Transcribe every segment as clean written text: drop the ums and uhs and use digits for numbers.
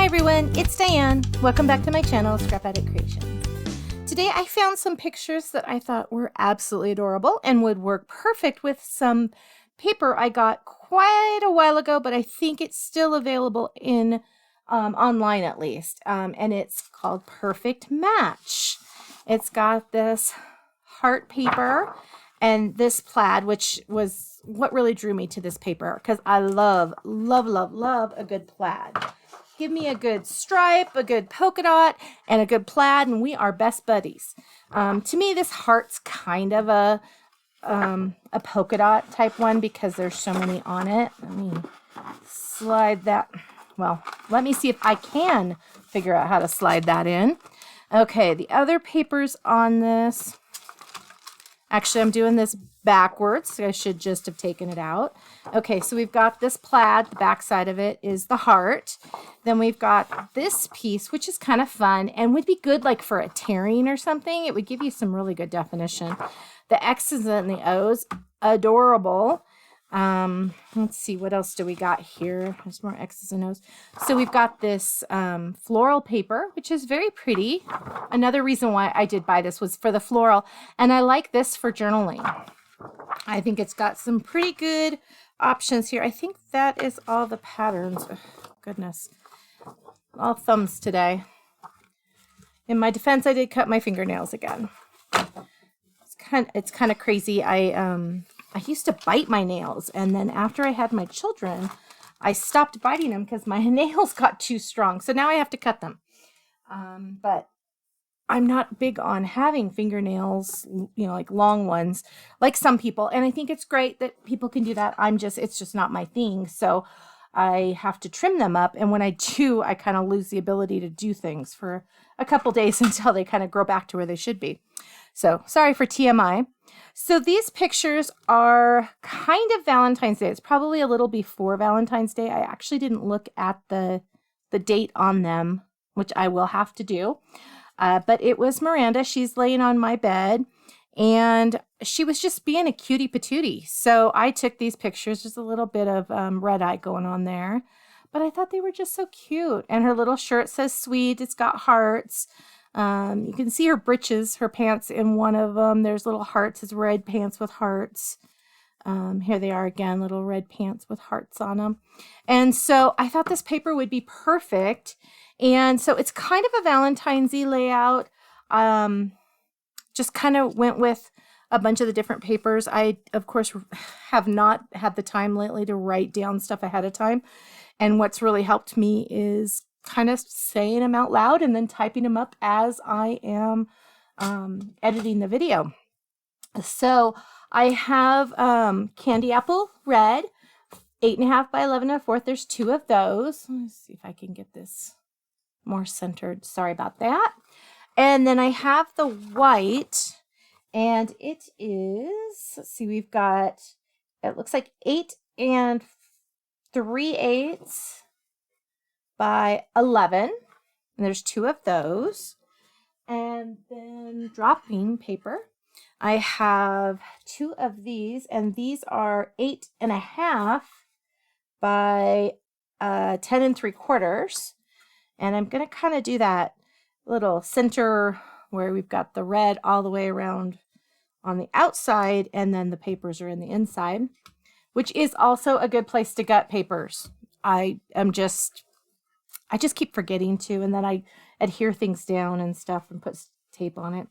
everyone, it's Diane. Welcome back to my channel, Scrap Addict Creations. Today I found some pictures that I thought were absolutely adorable and would work perfect with some paper I got quite a while ago, but I think it's still available in online at least. And it's called Perfect Match. It's got this heart paper and this plaid, which was what really drew me to this paper because I love a good plaid. Give me a good stripe, a good polka dot, and a good plaid, and we are best buddies. To me, this heart's kind of a polka dot type one because there's so many on it. Let me slide that. Well, let me see if I can figure out how to slide that in. Okay, the other papers on this. Actually, I'm doing this backwards, so I should just have taken it out. Okay, so we've got this plaid. The back side of it is the heart. Then we've got this piece, which is kind of fun and would be good like for a tearing or something. It would give you some really good definition. The X's and the O's, adorable. Let's see, what else do we got here? There's more X's and O's. So we've got this floral paper, which is very pretty. Another reason why I did buy this was for the floral. And I like this for journaling. I think it's got some pretty good options here. I think that is all the patterns. Oh, goodness. All thumbs today. In my defense, I did cut my fingernails again. It's kind of crazy. I used to bite my nails, and then after I had my children, I stopped biting them because my nails got too strong. So now I have to cut them. But I'm not big on having fingernails, like long ones, like some people. And I think it's great that people can do that. It's just not my thing. So I have to trim them up. And when I do, I kind of lose the ability to do things for a couple days until they kind of grow back to where they should be. So sorry for TMI. So these pictures are kind of Valentine's Day. It's probably a little before Valentine's Day. I actually didn't look at the date on them, which I will have to do. But it was Miranda. She's laying on my bed, and she was just being a cutie patootie. So I took these pictures. There's a little bit of red eye going on there, but I thought they were just so cute. And her little shirt says sweet. It's got hearts. You can see her breeches, her pants in one of them. There's little hearts, it's red pants with hearts. Here they are again, little red pants with hearts on them. And so I thought this paper would be perfect. And so it's kind of a Valentine's-y layout. Just kind of went with a bunch of the different papers. I, of course, have not had the time lately to write down stuff ahead of time. And what's really helped me is kind of saying them out loud and then typing them up as I am editing the video. So I have Candy Apple Red, 8.5 by 11 1/4. There's 2 of those. Let's see if I can get this more centered. Sorry about that. And then I have the white, and it is, let's see, we've got, it looks like 8 3/8 by 11, and there's 2 of those. And then dropping paper, I have 2 of these, and these are 8.5 by 10 3/4. And I'm going to kind of do that little center where we've got the red all the way around on the outside, and then the papers are in the inside, which is also a good place to gut papers. I just keep forgetting to, and then I adhere things down and stuff and put tape on it.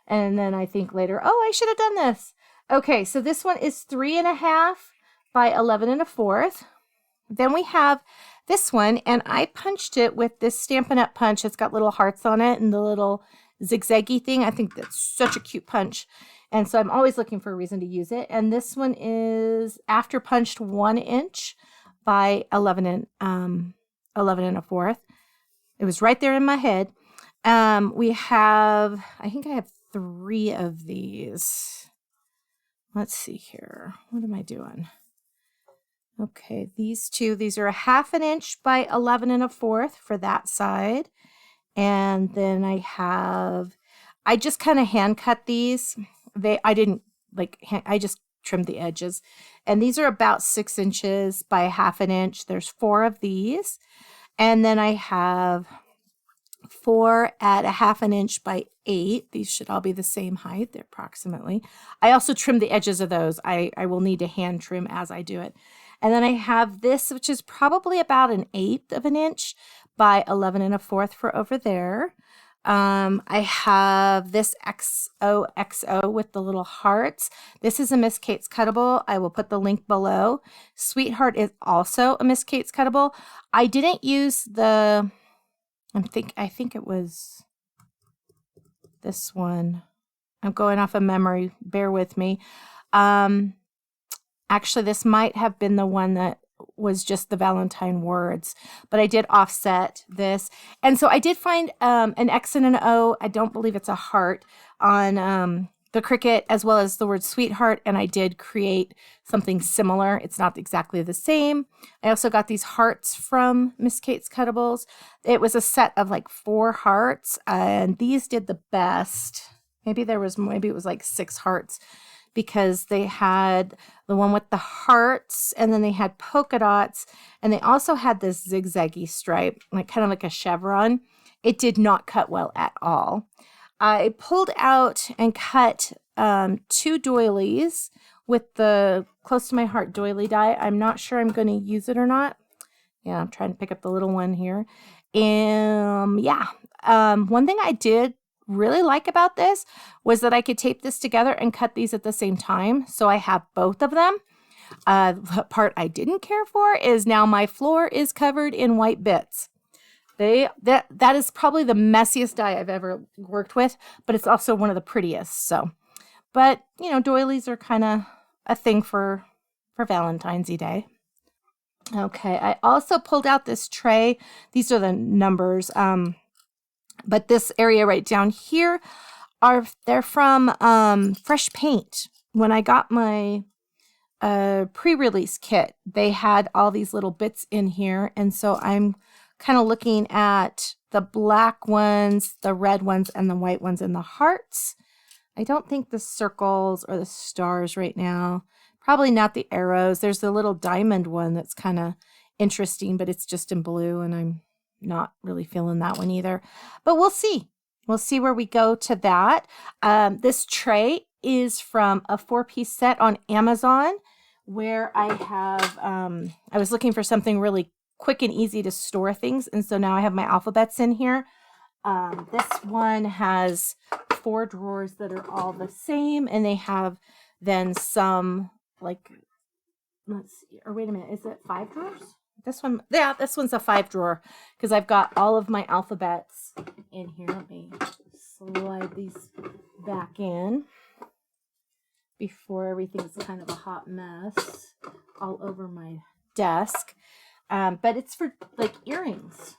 And then I think later, oh, I should have done this. Okay, so this one is 3.5 by 11 1/4. Then we have this one, and I punched it with this Stampin' Up! Punch. It's got little hearts on it and the little zigzaggy thing. I think that's such a cute punch. And so I'm always looking for a reason to use it. And this one is after punched 1 inch by 11 1/4. It was right there in my head. I think I have 3 of these. Let's see here. What am I doing? Okay, these 2, these are 1/2 inch by 11 1/4 for that side. And then I just kind of hand cut these. I just trimmed the edges. And these are about 6 inches by 1/2 inch. There's 4 of these. And then I have 4 at 1/2 inch by 8. These should all be the same height, they're approximately. I also trimmed the edges of those. I will need to hand trim as I do it. And then I have this, which is probably about 1/8 of an inch by 11 1/4 for over there. I have this XOXO with the little hearts. This is a Miss Kate's Cuttable. I will put the link below. Sweetheart is also a Miss Kate's Cuttable. I didn't use the, I think it was this one. I'm going off of memory. Bear with me. Actually, this might have been the one that was just the Valentine words, but I did offset this. And so I did find an X and an O. I don't believe it's a heart on the Cricut, as well as the word sweetheart. And I did create something similar. It's not exactly the same. I also got these hearts from Miss Kate's Cuttables. It was a set of like 4 hearts, and these did the best. Maybe it was like 6 hearts, because they had the one with the hearts, and then they had polka dots, and they also had this zigzaggy stripe, like kind of like a chevron. It did not cut well at all. I pulled out and cut 2 doilies with the Close to My Heart doily die. I'm not sure I'm going to use it or not. Yeah, I'm trying to pick up the little one here. Yeah. One thing I did really like about this was that I could tape this together and cut these at the same time. So I have both of them. The part I didn't care for is now my floor is covered in white bits. That is probably the messiest die I've ever worked with, but it's also one of the prettiest. So, but you know, doilies are kind of a thing for Valentine's Day. Okay, I also pulled out this tray. These are the numbers. But this area right down here they're from Fresh Paint. When I got my pre-release kit, they had all these little bits in here, and so I'm kind of looking at the black ones, the red ones, and the white ones, and the hearts. I don't think the circles or the stars right now. Probably not the arrows. There's the little diamond one that's kind of interesting, but it's just in blue, and I'm not really feeling that one either. But we'll see. We'll see where we go to that. This tray is from a 4-piece set on Amazon, where I have, I was looking for something really quick and easy to store things, and so now I have my alphabets in here. This one has 4 drawers that are all the same, and they have then some, like, let's see, or wait a minute, is it 5 drawers? This one, yeah, this one's a 5 drawer, because I've got all of my alphabets in here. Let me slide these back in before everything's kind of a hot mess all over my desk. But it's for like earrings.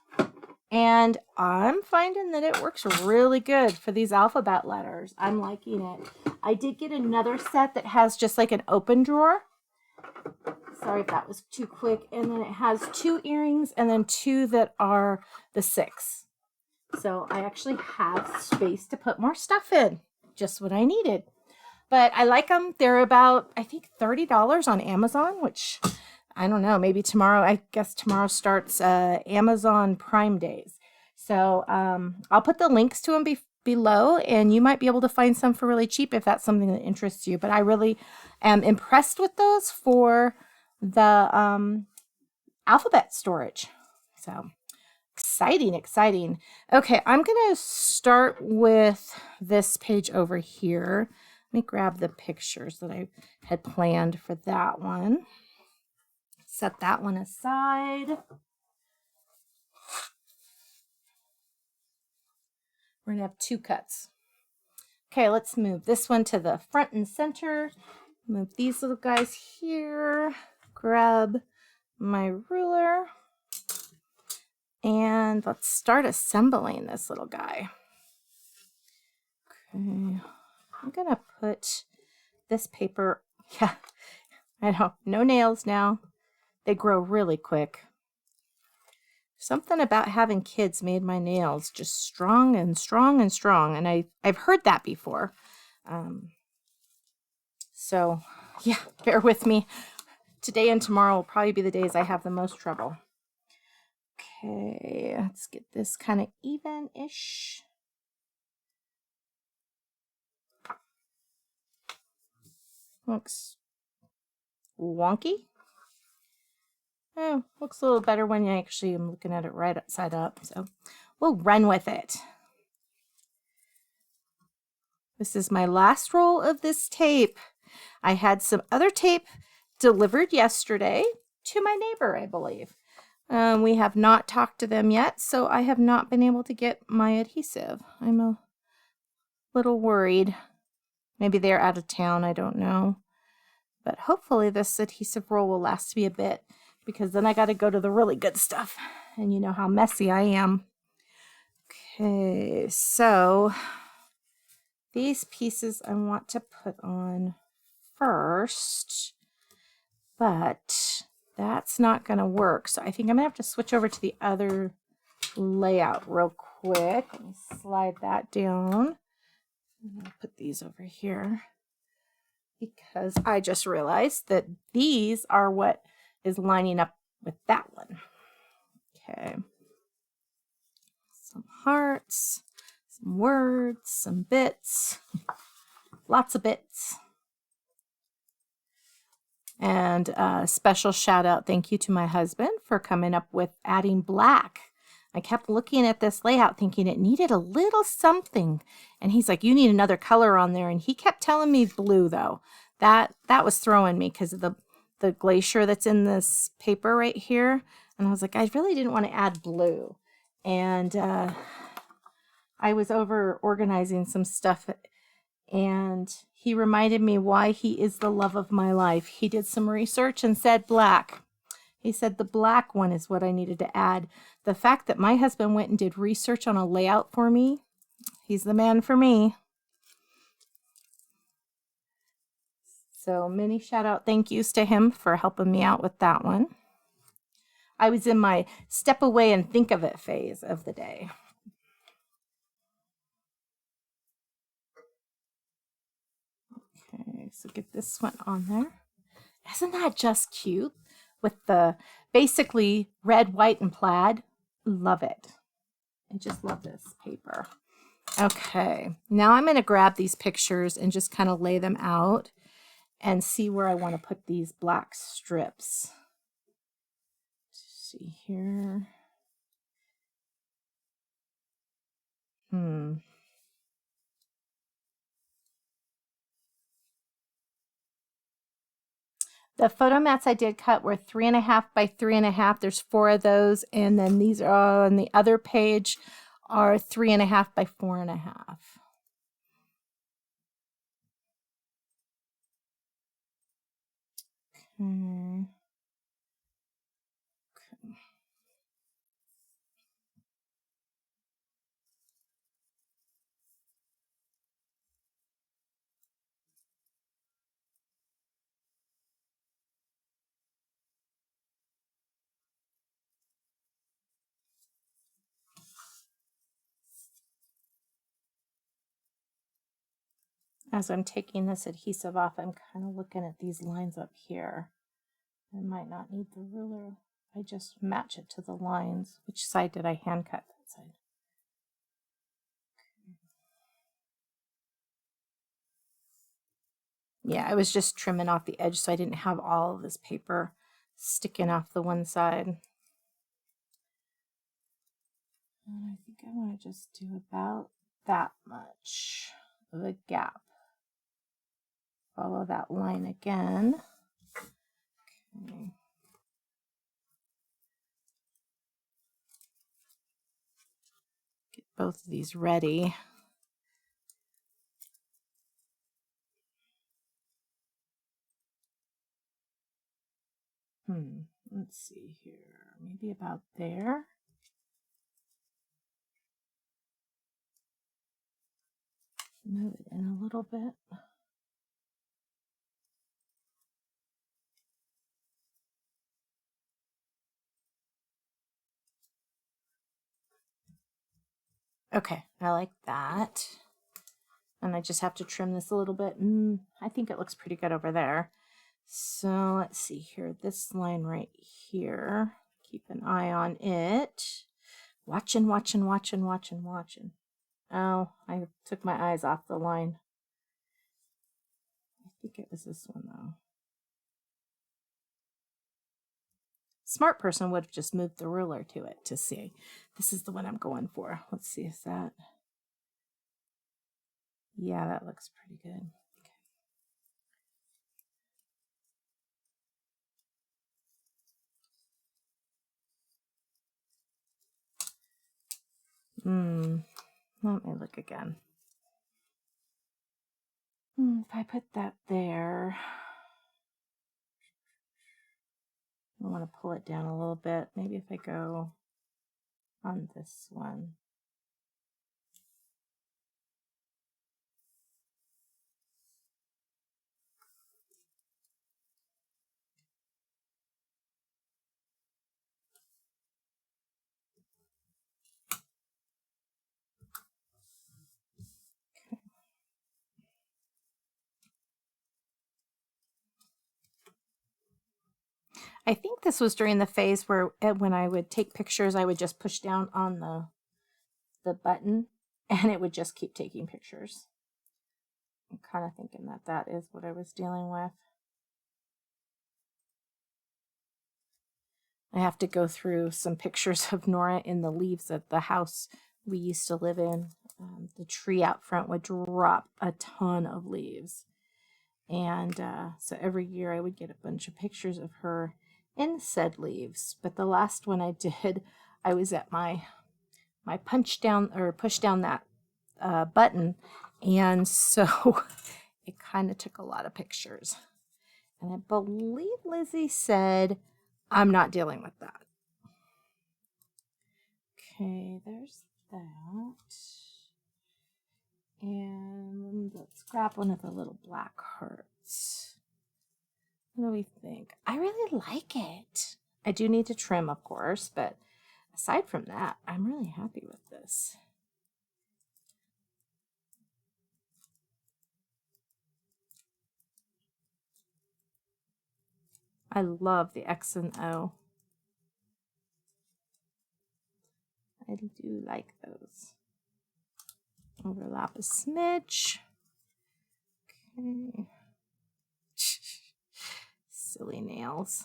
And I'm finding that it works really good for these alphabet letters. I'm liking it. I did get another set that has just like an open drawer. Sorry if that was too quick. And then it has 2 earrings and then 2 that are the 6. So I actually have space to put more stuff in. Just what I needed. But I like them. They're about, I think, $30 on Amazon, which I don't know. Maybe tomorrow, I guess tomorrow starts Amazon Prime Days. So I'll put the links to them below, and you might be able to find some for really cheap if that's something that interests you. But I really am impressed with those for the alphabet storage. So exciting. Okay, I'm going to start with this page over here. Let me grab the pictures that I had planned for that one. Set that one aside. We're going to have 2 cuts. Okay, let's move this one to the front and center. Move these little guys here. Grab my ruler. And let's start assembling this little guy. Okay, I'm going to put this paper, yeah, I know, no nails now. They grow really quick. Something about having kids made my nails just strong and strong and strong. And I've heard that before. So, yeah, bear with me. Today and tomorrow will probably be the days I have the most trouble. Okay, let's get this kind of even-ish. Looks wonky. Oh, looks a little better when I actually am looking at it right side up. So we'll run with it. This is my last roll of this tape. I had some other tape delivered yesterday to my neighbor, I believe. We have not talked to them yet, so I have not been able to get my adhesive. I'm a little worried. Maybe they're out of town, I don't know. But hopefully this adhesive roll will last me a bit, because then I got to go to the really good stuff. And you know how messy I am. Okay, so these pieces I want to put on first, but that's not going to work. So I think I'm going to have to switch over to the other layout real quick. Let me slide that down. I'm going to put these over here because I just realized that these are what is lining up with that one. Okay. Some hearts, some words, some bits, lots of bits. And a special shout out, thank you to my husband for coming up with adding black. I kept looking at this layout thinking it needed a little something. And he's like, you need another color on there. And he kept telling me blue though. That was throwing me because of the glacier that's in this paper right here. And I was like, I really didn't want to add blue. And I was over organizing some stuff, and he reminded me why he is the love of my life. He did some research and said black. He said the black one is what I needed to add. The fact that my husband went and did research on a layout for me, he's the man for me. So many shout out thank yous to him for helping me out with that one. I was in my step away and think of it phase of the day. Okay, so get this one on there. Isn't that just cute? With the basically red, white, and plaid. Love it. I just love this paper. Okay, now I'm going to grab these pictures and just kind of lay them out and see where I want to put these black strips. Let's see here. The photo mats I did cut were 3.5 by 3.5. There's 4 of those, and then these are on the other page are 3.5 by 4.5. Okay. As I'm taking this adhesive off, I'm kind of looking at these lines up here. I might not need the ruler. I just match it to the lines. Which side did I hand cut? That side. Yeah, I was just trimming off the edge so I didn't have all of this paper sticking off the one side. And I think I want to just do about that much of a gap. Follow that line again. Okay. Get both of these ready. Let's see here. Maybe about there. Move it in a little bit. Okay, I like that. And I just have to trim this a little bit. I think it looks pretty good over there. So let's see here. This line right here. keep an eye on it. Watching. Oh, I took my eyes off the line. I think it was this one though. Smart person would have just moved the ruler to it to see. This is the one I'm going for. Let's see, is that? Yeah, that looks pretty good. Let me look again. If I put that there, I want to pull it down a little bit. Maybe if I go on this one. I think this was during the phase where when I would take pictures, I would just push down on the button and it would just keep taking pictures. I'm kind of thinking that that is what I was dealing with. I have to go through some pictures of Nora in the leaves of the house we used to live in. The tree out front would drop a ton of leaves. And so every year I would get a bunch of pictures of her in said leaves. But the last one I did, I was at my push down that button. And so it kind of took a lot of pictures. And I believe Lizzie said, I'm not dealing with that. Okay, there's that. And let's grab one of the little black hearts. What do we think? I really like it. I do need to trim, of course, but aside from that, I'm really happy with this. I love the X and O. I do like those. Overlap a smidge. Okay. Silly nails.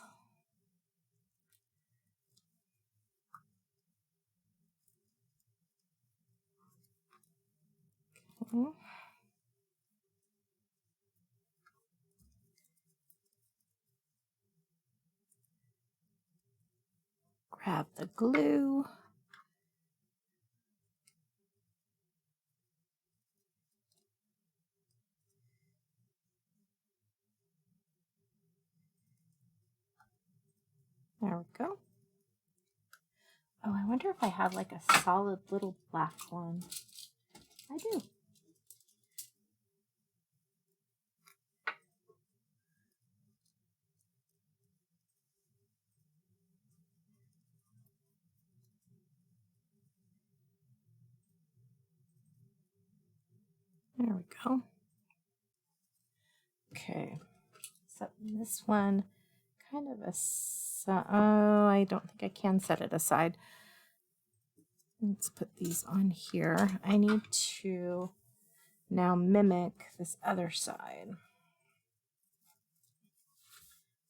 Okay. Grab the glue. There we go. Oh, I wonder if I have like a solid little black one. I do. There we go. Okay, so this one, kind of a, oh, I don't think I can set it aside. Let's put these on here. I need to now mimic this other side.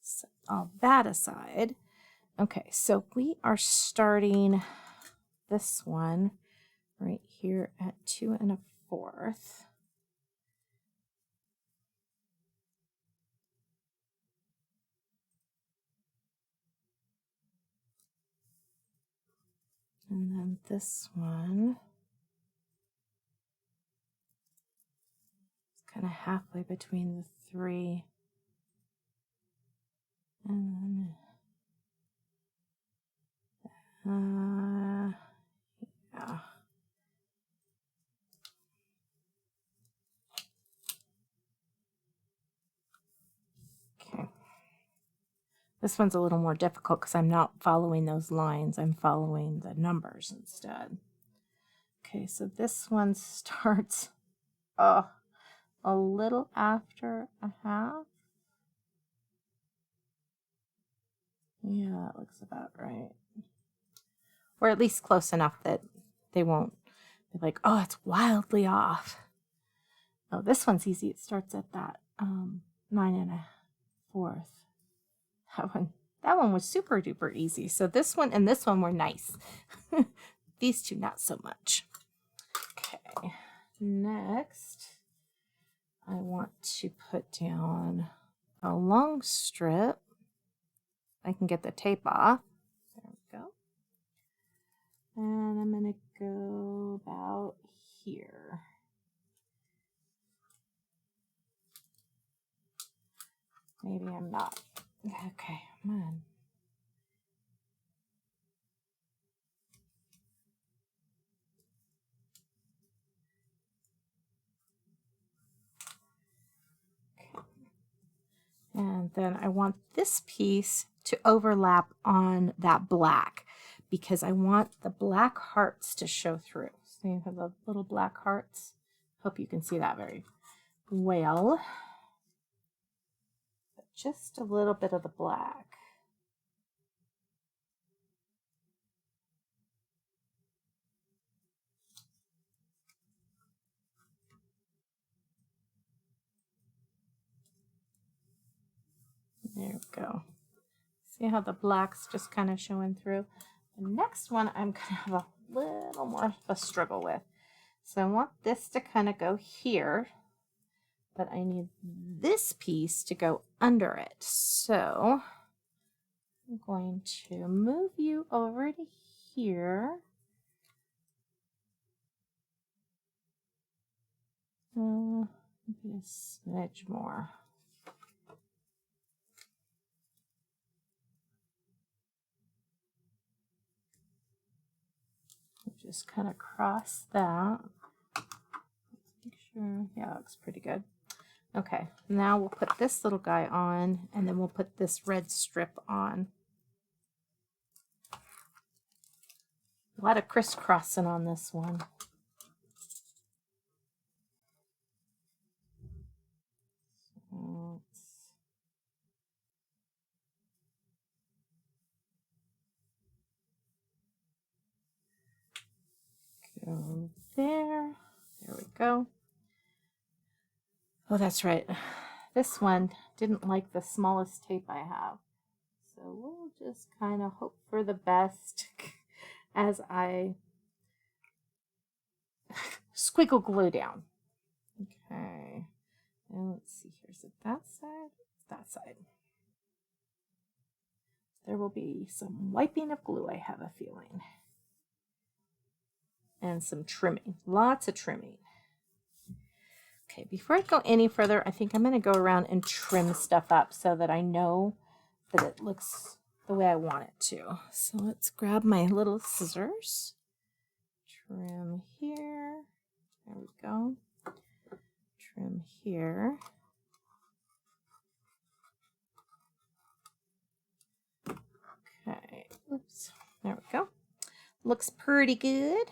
Set all that aside. Okay, so we are starting this one right here at 2 1/4. And then this one is kind of halfway between the 3. And then, yeah. Okay. This one's a little more difficult because I'm not following those lines. I'm following the numbers instead. Okay, so this one starts a little after a half. Yeah, that looks about right. Or at least close enough that they won't be like, oh, it's wildly off. Oh, this one's easy. It starts at that 9 1/4. That one was super duper easy. So this one and this one were nice. These two, not so much. Okay, next I want to put down a long strip. I can get the tape off. There we go. And I'm going to go about here. Maybe I'm not. Okay, come on. Okay. And then I want this piece to overlap on that black because I want the black hearts to show through. So you have the little black hearts. Hope you can see that very well. But just a little bit of the black. There we go. See how the black's just kind of showing through? The next one I'm going to have a little more of a struggle with. So I want this to kind of go here, but I need this piece to go under it. So I'm going to move you over to here. Maybe a smidge more. Just kind of cross that. Make sure, yeah, it looks pretty good. Okay, now we'll put this little guy on, and then we'll put this red strip on. A lot of crisscrossing on this one. Go there. There we go. Oh, that's right. This one didn't like the smallest tape I have. So we'll just kind of hope for the best as I squiggle glue down. Okay. And let's see, here's it that side, that side. There will be some wiping of glue, I have a feeling. And some trimming, lots of trimming. Okay, before I go any further, I think I'm going to go around and trim stuff up so that I know that it looks the way I want it to. So let's grab my little scissors. Trim here. There we go. Trim here. Okay, oops, there we go. Looks pretty good.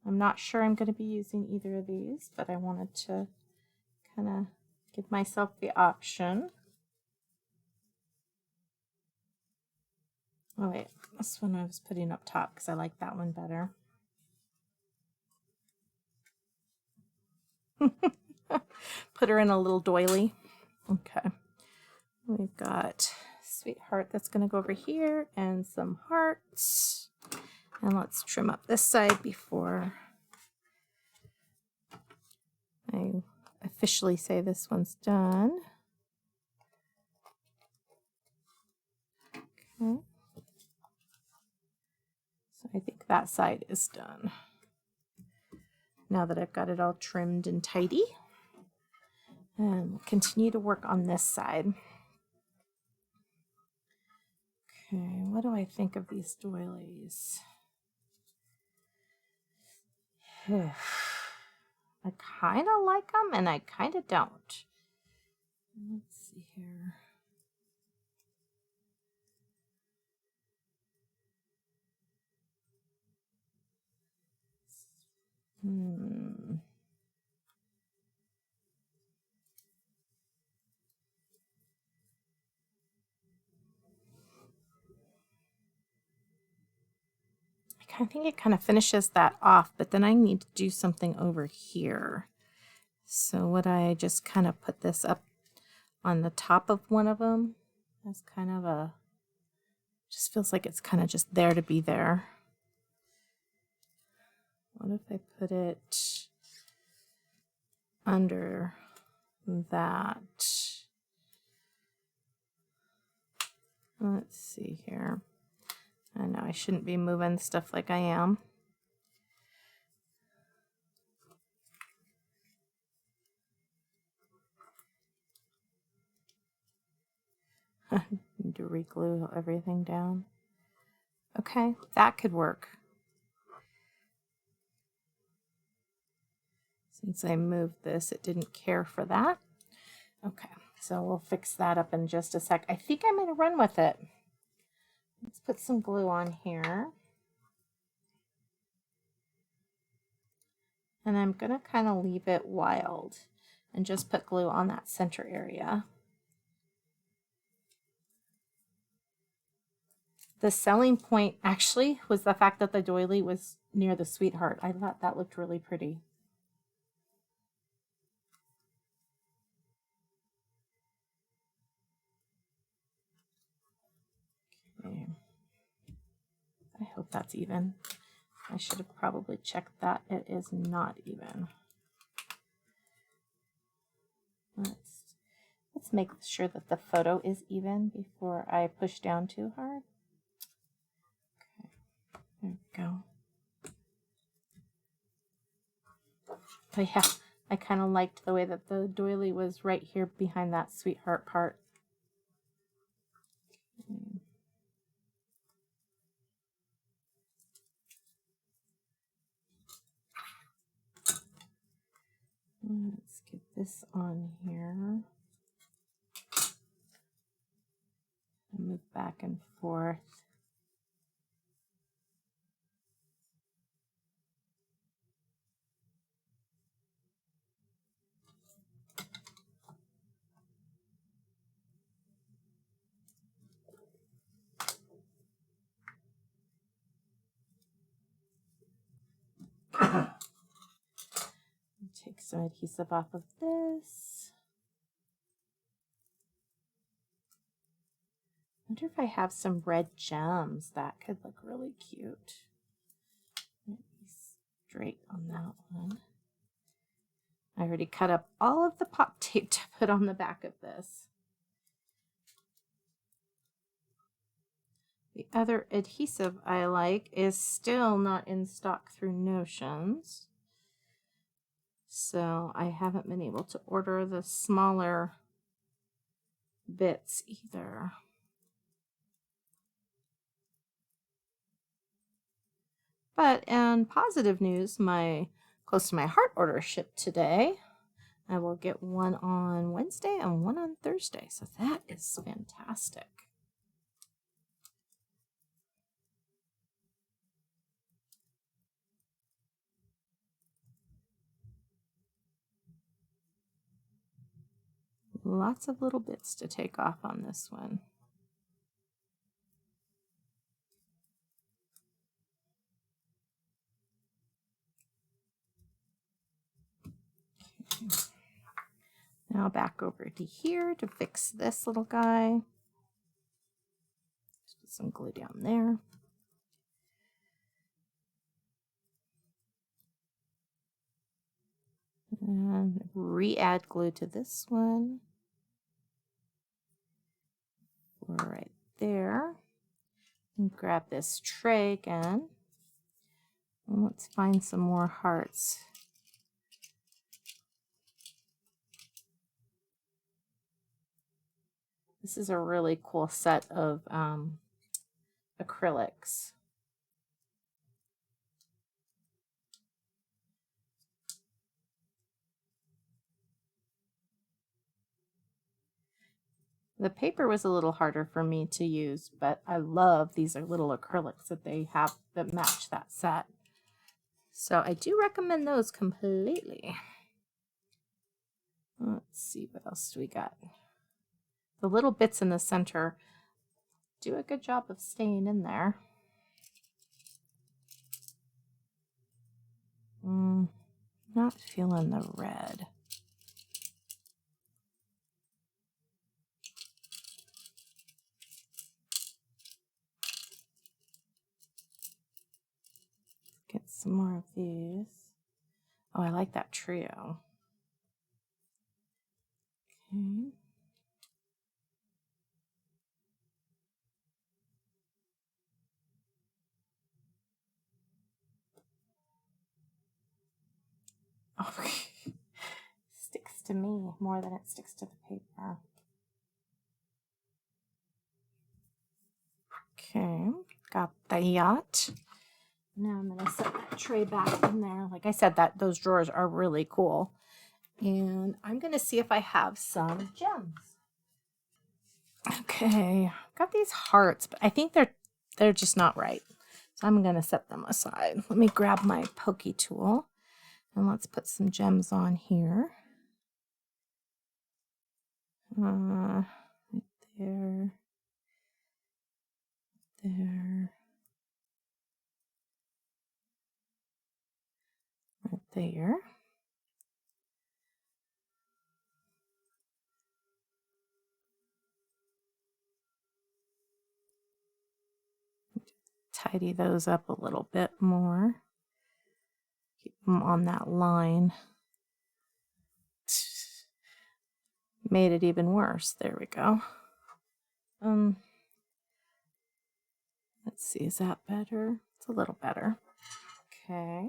I'm not sure I'm going to be using either of these, but I wanted to kind of give myself the option. Oh wait, this one I was putting up top because I like that one better. Put her in a little doily. Okay. We've got sweetheart that's going to go over here and some hearts. And let's trim up this side before I officially say this one's done. Okay. So I think that side is done. Now that I've got it all trimmed and tidy. And we'll continue to work on this side. Okay, what do I think of these doilies? I kind of like them and I kind of don't. Let's see here. I think it kind of finishes that off, but then I need to do something over here. So would I just kind of put this up on the top of one of them? That's kind of a, just feels like it's kind of just there to be there. What if I put it under that? Let's see here. I know I shouldn't be moving stuff like I am. Need to re-glue everything down. Okay, that could work. Since I moved this, it didn't care for that. Okay, so we'll fix that up in just a sec. I think I'm going to run with it. Let's put some glue on here. And I'm going to kind of leave it wild and just put glue on that center area. The selling point actually was the fact that the doily was near the sweetheart. I thought that looked really pretty. Okay. I hope that's even. I should have probably checked that. It is not even. Let's make sure that the photo is even before I push down too hard. Okay, there we go. But yeah, I kind of liked the way that the doily was right here behind that sweetheart part. Let's get this on here. Move back and forth. Take some adhesive off of this. I wonder if I have some red gems. That could look really cute. Maybe straight on that one. I already cut up all of the pop tape to put on the back of this. The other adhesive I like is still not in stock through Notions. So I haven't been able to order the smaller bits either. But in positive news, my Close to My Heart order shipped today. I will get one on Wednesday and one on Thursday. So that is fantastic. Lots of little bits to take off on this one. Okay. Now back over to here to fix this little guy. Just put some glue down there. And re-add glue to this one. Right there. And grab this tray again. And let's find some more hearts. This is a really cool set of acrylics. The paper was a little harder for me to use, but I love these little acrylics that they have that match that set. So I do recommend those completely. Let's see, what else do we got? The little bits in the center do a good job of staying in there. Not feeling the red. Get some more of these. Oh, I like that trio. Okay. Oh, sticks to me more than it sticks to the paper. Okay, got the yacht. Now I'm going to set that tray back in there. Like I said, those drawers are really cool. And I'm going to see if I have some gems. Okay, got these hearts, but I think they're just not right. So I'm going to set them aside. Let me grab my pokey tool and let's put some gems on here. Right there. There. Right there. Tidy those up a little bit more. Keep them on that line. Made it even worse. There we go. Let's see, is that better? It's a little better. Okay.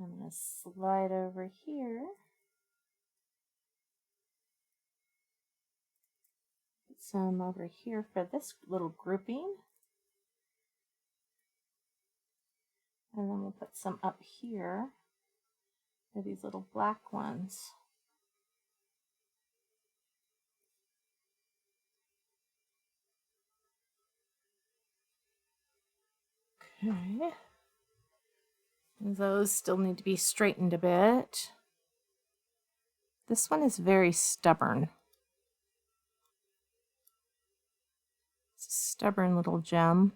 I'm going to slide over here. Put some over here for this little grouping. And then we'll put some up here for these little black ones. Okay. Those still need to be straightened a bit. This one is very stubborn. It's a stubborn little gem.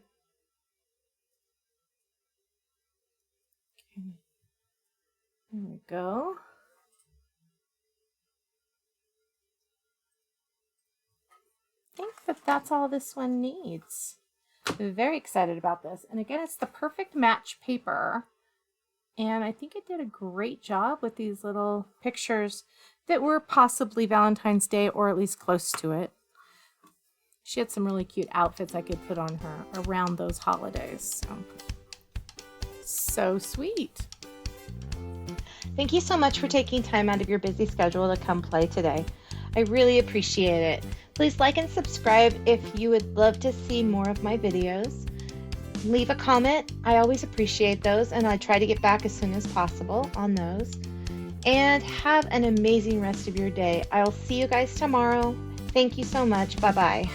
Okay. There we go. I think that's all this one needs. I'm very excited about this. And again, it's the perfect match paper. And I think it did a great job with these little pictures that were possibly Valentine's Day or at least close to it. She had some really cute outfits I could put on her around those holidays. So sweet. Thank you so much for taking time out of your busy schedule to come play today. I really appreciate it. Please like and subscribe if you would love to see more of my videos. Leave a comment. I always appreciate those, and I try to get back as soon as possible on those. And have an amazing rest of your day. I'll see you guys tomorrow. Thank you so much. Bye-bye.